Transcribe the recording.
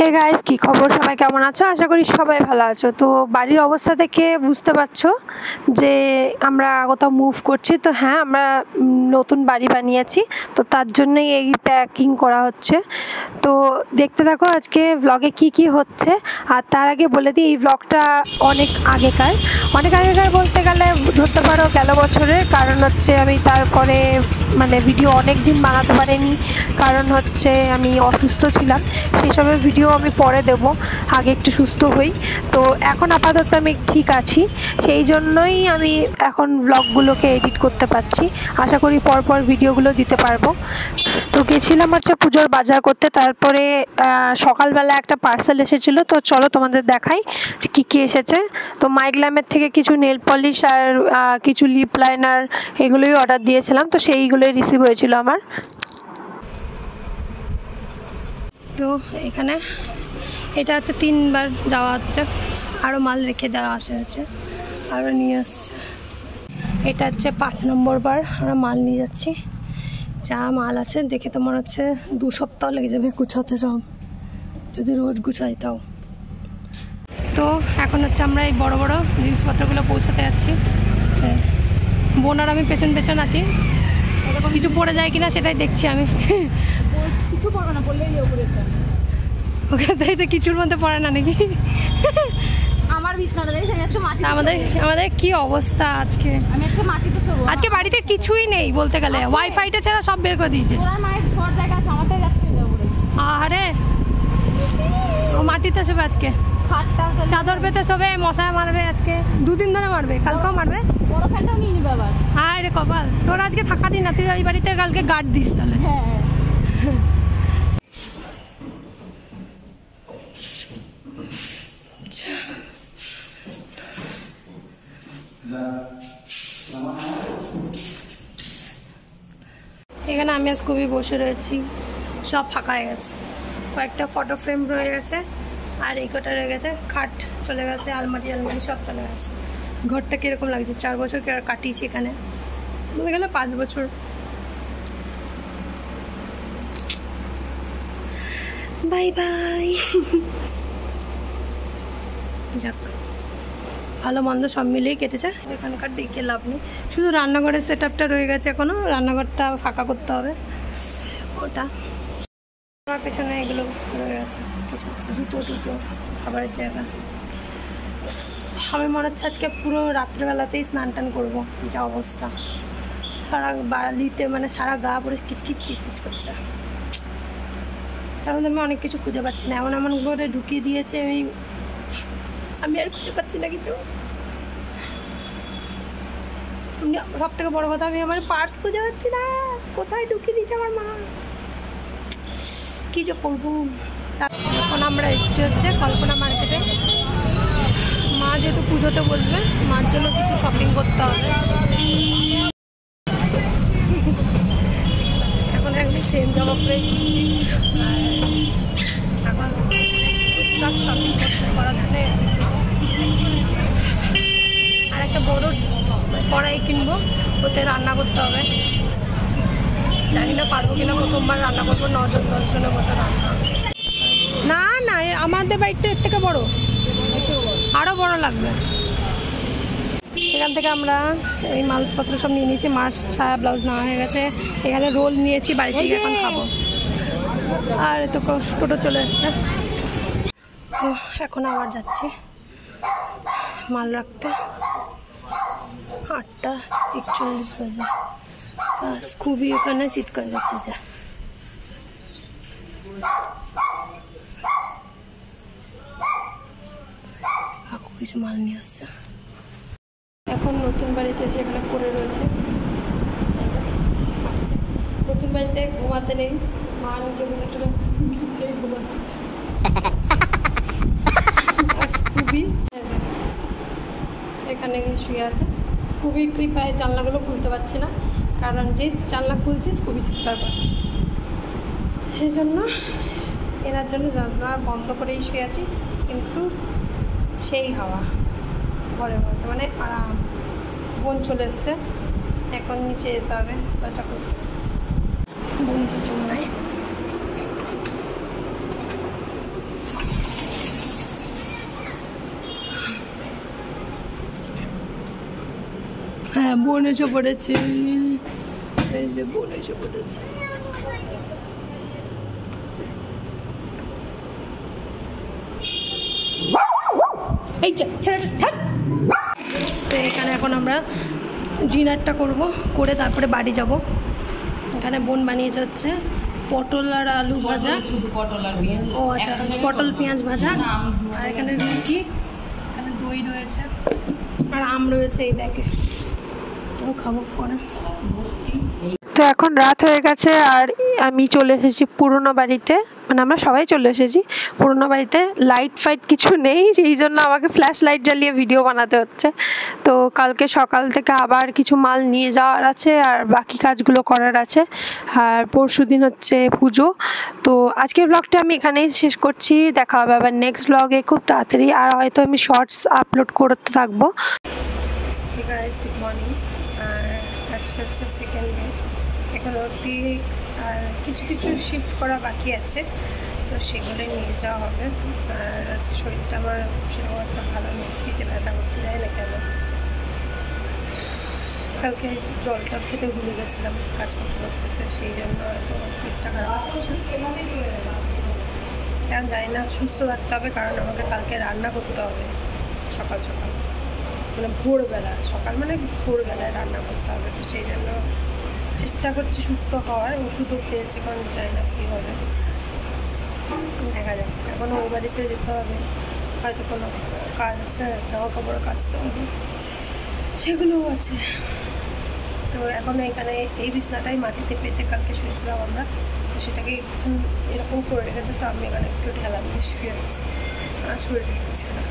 Hey guys, কি খবর? সবাই কেমন আছো? আশা করি সবাই ভালো আছো। তো বাড়ির অবস্থা দেখে বুঝতে পারছো যে আমরা কোথাও মুভ করছি। তো হ্যাঁ, আমরা নতুন বাড়ি বানিয়েছি, তো তার জন্যই এই প্যাকিং করা হচ্ছে। তো দেখতে থাকো আজকে ব্লগে কি কি হচ্ছে। আর তার আগে বলে দিই, এই ব্লগটা অনেক আগেকার বলতে গেলে ধরতে পারো গেল বছরের। কারণ হচ্ছে আমি তারপরে ভিডিও অনেক দিন বানাতে পারিনি, কারণ হচ্ছে আমি অসুস্থ ছিলাম। সেই সবের ভিডিও আমি পরে দেব, আগে একটু সুস্থ হই। তো এখন আপাতত আমি ঠিক আছি, সেই জন্যই আমি এখন ব্লগগুলোকে এডিট করতে পারছি। আশা করি পরপর ভিডিওগুলো দিতে পারবো। তো গেছিলাম হচ্ছে পুজোর বাজার করতে, তারপরে সকালবেলা একটা পার্সেল এসেছিল। তো চলো তোমাদের দেখাই কি কি এসেছে। তো মাইগ্ল্যামের থেকে কিছু নেল পলিশ আর কিছু লিপ লাইনার এগুলোই অর্ডার দিয়েছিলাম, তো সেইগুলোই রিসিভ হয়েছিল আমার। তো এখানে এটা হচ্ছে 3বার যাওয়া হচ্ছে, আরও মাল রেখে দেওয়া হচ্ছে, আরও নিয়ে আসছে। এটা হচ্ছে 5 নম্বর বার আমরা মাল নিয়ে যাচ্ছি। যা মাল আছে দেখে তো মনে হচ্ছে 2 সপ্তাহ লেগে যাবে গুছাতে, সব যদি রোজ গুছাই তাও। তো এখন হচ্ছে আমরা এই বড় বড় জিনিসপত্রগুলো পৌঁছাতে যাচ্ছি। বোন আর আমি পেছন পেছন আছি, কিছু পড়ে যায় কিনা সেটাই দেখছি আমি। কিছু পড়বে না, বললেই ওকে তো কিছুর মধ্যে পড়ে না নাকি? আমার বিছানাটা দেখে আমাদের কি অবস্থা আজকে। আমি মাটিতে শোবো। আজকে বাড়িতে কিছুই নেই বলতে গেলে, ওয়াইফাইটা ছাড়া সব বের করে দিয়েছে। ওর মায়ের শর্ট জায়গা আছে, আমারটাই যাচ্ছে না উপরে। আরে ও মাটিতে শোবে আজকে, চাদর পেতে শোবে, মশায় মারবে আজকে 2 দিন ধরে মারবে, কালকেও মারবে। বড় ফ্যানটাও নিয়ে নিবে আবার। আরে কপাল তোর, আজকে থাকা দিন না, তুই ওই বাড়িতে কালকে গার্ড দিস তাহলে। হ্যাঁ এখানে আমি আজ খুবই বসে রয়েছি, সব ফাঁকা হয়ে গেছে। কয়েকটা ফটো ফ্রেম রয়ে গেছে, আর এই কটা রয়ে গেছে। খাট চলে গেছে, আলমারি সব চলে গেছে। ঘরটা কিরকম লাগছে, 4 বছর কাটিয়েছি এখানে, বলতে গেলে 5 বছর। Bye bye. যাক, ভালো মন্দ সব মিলিয়ে কেটেছে। এখানকার দেখে লাভ নেই, শুধু রান্নাঘরের সেট আপটা রয়ে গেছে এখনো, রান্নাঘরটা ফাঁকা করতে হবে। ওটা আমার পেছনে এগুলো রয়ে গেছে, কিছু জুতো টুতো, খাবারের জায়গা। আমার মনে হচ্ছে আজকে পুরো রাত্রেবেলাতেই স্নান টান করবো, যা অবস্থা। সারা বালিতে সারা গা পুরো কিচকিচ কিচকিচ করছে। তার মধ্যে আমি অনেক কিছু খুঁজে পাচ্ছি না, এমন করে ঢুকিয়ে দিয়েছে, আমি আর খুঁজে পাচ্ছি না কিছু। সব থেকে বড় কথা, আমি আমার পার্স খুঁজে পাচ্ছি না, কোথায় ঢুকিয়ে দিয়েছে আমার মা, কি যে করবো। এখন আমরা এসেছি হচ্ছে কল্পনা মার্কেটে। মা যেহেতু পুজোতে বসবে, মার জন্য কিছু শপিং করতে হবে। এখন একদিন সেম জামা পরে দিচ্ছি, এখন টুকটাক শপিং করার জন্য। আর একটা বড় কড়াই কিনবো, ওতে রান্না করতে হবে। জানি না পারবো কিনা, প্রথমবার রান্না করবো। 9-10 জনের মতো রান্না। না না, আমাদের বাড়িটা এর থেকে বড়, আরো বড় লাগবে। এখান থেকে আমরা এই মালপত্র সব নিয়ে নিয়েছি, মার্চ ছায়া ব্লাউজ নেওয়া হয়ে গেছে। এখানে রোল নিয়েছি, বাড়ি থেকে এখন খাবো। আর তো টোটো চলে এসছে, তো এখন আবার যাচ্ছি মাল রাখতে। 8:41 বাজে। খুবই ওখানে চিৎকার করছে যে কিছু মাল নিয়ে আসছে। এখন নতুন বাড়িতে এসে এখানে পড়ে রয়েছে। নতুন বাড়িতে ঘুমাতে নেই, মা নিজে নিচে ঘুমাচ্ছে। আর স্কুবি এখানে শুয়ে আছে। স্কুবির কৃপায় জানলাগুলো খুলতে পারছি না, কারণ যে জানলা খুলছি স্কুবি চিৎকার করছে। সেই জন্য এনার জন্য জানলা বন্ধ করেই শুয়ে আছি, কিন্তু সেই হাওয়া ঘরের মধ্যে আরাম। বোন চলে এসছে, এখন নিচে যেতে হবে দরজা করতে। বোন কিছু নাই, বোন এসে পড়েছে, এই যে বোন এসে পড়েছে। এই ছেলেটা থাক। তো এখানে এখন আমরা ডিনারটা করব, করে তারপরে বাড়ি যাব। এখানে বোন বানিয়েছে হচ্ছে পটল আর আলু ভাজা। ও আচ্ছা, পটল পেঁয়াজ ভাজা। আর এখানে রুটি, এখানে দই রয়েছে আর আম রয়েছে এই ব্যাগে। তো খাবো পরে। তো এখন রাত হয়ে গেছে আর আমি চলে এসেছি পুরোনো বাড়িতে, মানে আমরা সবাই চলে এসেছি পুরোনো বাড়িতে। লাইট ফাইট কিছু নেই, সেই জন্য আমাকে ফ্ল্যাশ লাইট জ্বালিয়ে ভিডিও বানাতে হচ্ছে। তো কালকে সকাল থেকে আবার কিছু মাল নিয়ে যাওয়ার আছে আর বাকি কাজগুলো করার আছে। আর পরশুদিন হচ্ছে পুজো। তো আজকের ব্লগটা আমি এখানেই শেষ করছি। দেখা হবে আবার নেক্সট ব্লগে খুব তাড়াতাড়ি, আর হয়তো আমি শর্টস আপলোড করতে থাকবো। Good morning. আর আজকে হচ্ছে সেকেন্ড ডে, এখন অবধি আর কিছু কিছু শিফট করা বাকি আছে, তো সেগুলোই নিয়ে যাওয়া হবে। আর আজকে শরীরটা আমার সেরকম একটা ভালো নেই, পেটে ব্যথা করতে যায় না কেন। কালকে জলটা খেতে ভুলে গেছিলাম কাজ করতে করতে, সেই জন্য হয়তো পেটটা খারাপ হচ্ছে। এখন জানি না, সুস্থ থাকতে হবে, কারণ আমাকে কালকে রান্না করতে হবে সকাল সকাল, মানে ভোরবেলা, সকাল মানে ভোরবেলায় রান্না করতে হবে। তো সেই জন্য চেষ্টা করছি সুস্থ হওয়ার, ওষুধও খেয়েছি, কারণ জানি না কী হবে, দেখা যাক। এখন ওই বাড়িতে যেতে হবে, হয়তো কোনো কাজ আছে, জামা কাপড় কাচতে হবে, সেগুলোও আছে। তো এখন এখানে এই বিছনাটাই মাটিতে পেতে কালকে শুয়েছিলাম আমরা, তো সেটাকে এখন এরকম করে রেখেছে। তো আমি এখানে একটু ঢেলা দিয়ে শুয়ে আছি, আর শরীর দিচ্ছে না।